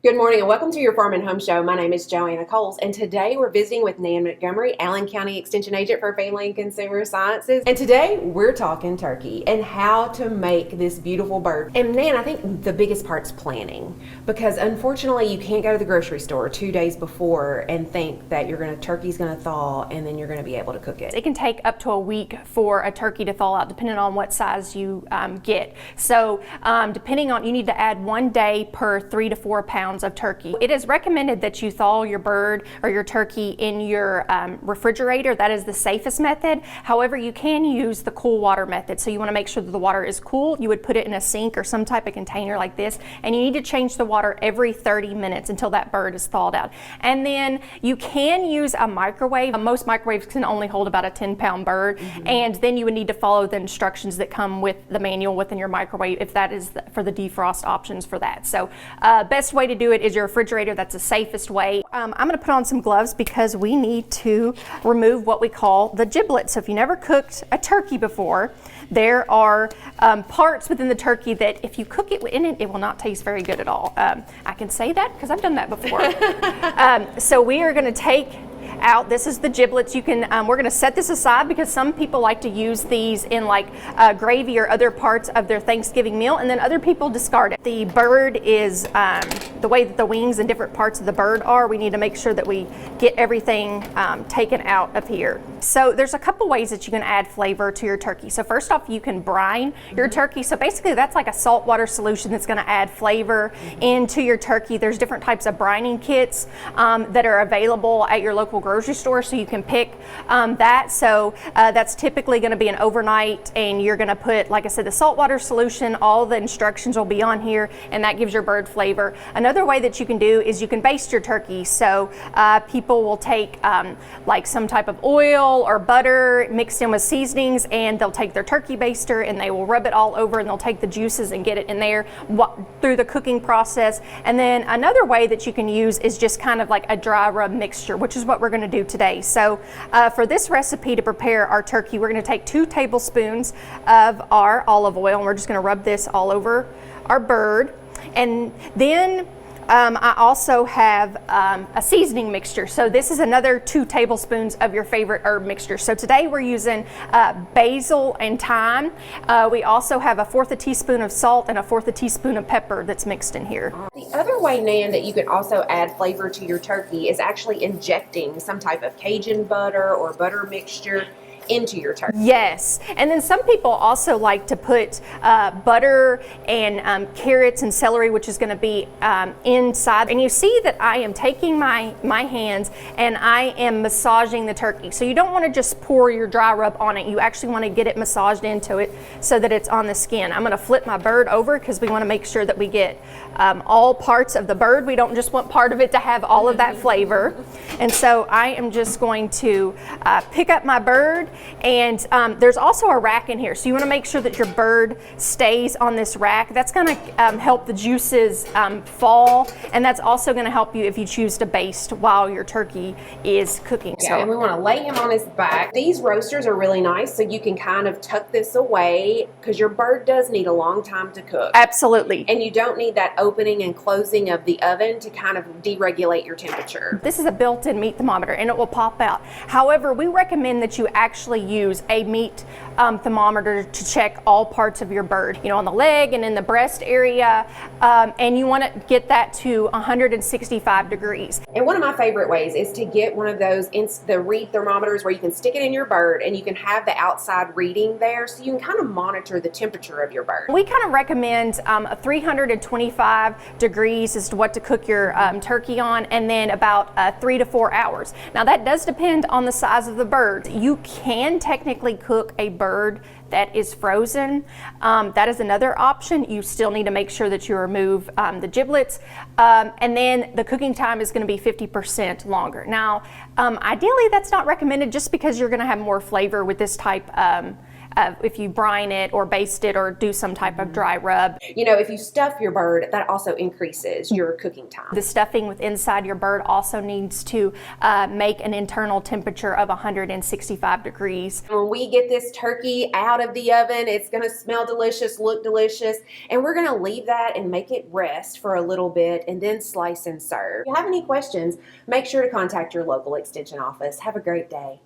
Good morning and welcome to your Farm and Home Show. My name is Joanna and today we're visiting with Nan Montgomery, Allen County Extension Agent for Family and Consumer Sciences. And today we're talking turkey and how to make this beautiful bird. And Nan, I think the biggest part's planning, because unfortunately you can't go to the grocery store 2 days before and think that turkey's gonna thaw and then you're gonna be able to cook it. It can take up to a week for a turkey to thaw out, depending on what size you get. So depending on, you need to add 1 day per 3 to 4 pounds of turkey. It is recommended that you thaw your bird or your turkey in your refrigerator. That is the safest method. However, you can use the cool water method. So you want to make sure that the water is cool. You would put it in a sink or some type of container like this, and you need to change the water every 30 minutes until that bird is thawed out. And then you can use a microwave. Most microwaves can only hold about a 10-pound bird, and then you would need to follow the instructions that come with the manual within your microwave if that is for the defrost options for that. So best way to do it is your refrigerator. That's the safest way. I'm going to put on some gloves because we need to remove what we call the giblets. So if you never cooked a turkey before, there are parts within the turkey that if you cook it in it, it will not taste very good at all. I can say that because I've done that before. So we are going to take out, this is the giblets. You can, we're going to set this aside because some people like to use these in like gravy or other parts of their Thanksgiving meal, and then other people discard it. The bird is, the way that the wings and different parts of the bird are, we need to make sure that we get everything taken out of here. So there's a couple ways that you can add flavor to your turkey. So first off, you can brine your turkey. So basically that's like a saltwater solution that's going to add flavor into your turkey. There's different types of brining kits that are available at your local grocery store, so you can pick that. So that's typically going to be an overnight, and you're going to put, like I said, the saltwater solution. All the instructions will be on here, and that gives your bird flavor. Another way that you can do is you can baste your turkey. So people will take like some type of oil or butter mixed in with seasonings, and they'll take their turkey baster and they will rub it all over, and they'll take the juices and get it in there through the cooking process. And then another way that you can use is just kind of like a dry rub mixture, which is what we're going to do today. So for this recipe to prepare our turkey, we're going to take 2 tablespoons of our olive oil, and we're just going to rub this all over our bird. And then I also have a seasoning mixture. So this is another 2 tablespoons of your favorite herb mixture. So today we're using basil and thyme. We also have 1/4 teaspoon of salt and 1/4 teaspoon of pepper that's mixed in here. The other way, Nan, that you can also add flavor to your turkey is actually injecting some type of Cajun butter or butter mixture into your turkey. Yes, and then some people also like to put butter and carrots and celery, which is going to be inside. And you see that I am taking my hands and I am massaging the turkey. So you don't want to just pour your dry rub on it. You actually want to get it massaged into it so that it's on the skin. I'm going to flip my bird over because we want to make sure that we get all parts of the bird. We don't just want part of it to have all of that flavor. And so I am just going to pick up my bird. And there's also a rack in here, so you want to make sure that your bird stays on this rack. That's going to help the juices fall, and that's also going to help you if you choose to baste while your turkey is cooking. Yeah, and we want to lay him on his back. These roasters are really nice, so you can kind of tuck this away because your bird does need a long time to cook. Absolutely. And you don't need that opening and closing of the oven to kind of deregulate your temperature. This is a built-in meat thermometer, and it will pop out. However, we recommend that you actually use a meat thermometer to check all parts of your bird, you know, on the leg and in the breast area, and you want to get that to 165 degrees. And one of my favorite ways is to get one of those the read thermometers where you can stick it in your bird and you can have the outside reading there, so you can kind of monitor the temperature of your bird. We kind of recommend a 325 degrees as to what to cook your turkey on, and then about 3 to 4 hours. Now that does depend on the size of the bird. You can technically cook a bird that is frozen. That is another option. You still need to make sure that you remove the giblets, and then the cooking time is going to be 50% longer. Now ideally that's not recommended just because you're going to have more flavor with this type if you brine it or baste it or do some type of dry rub. You know, if you stuff your bird, that also increases your cooking time. The stuffing with inside your bird also needs to make an internal temperature of 165 degrees. When we get this turkey out of the oven, it's going to smell delicious, look delicious, and we're going to leave that and make it rest for a little bit and then slice and serve. If you have any questions, make sure to contact your local extension office. Have a great day.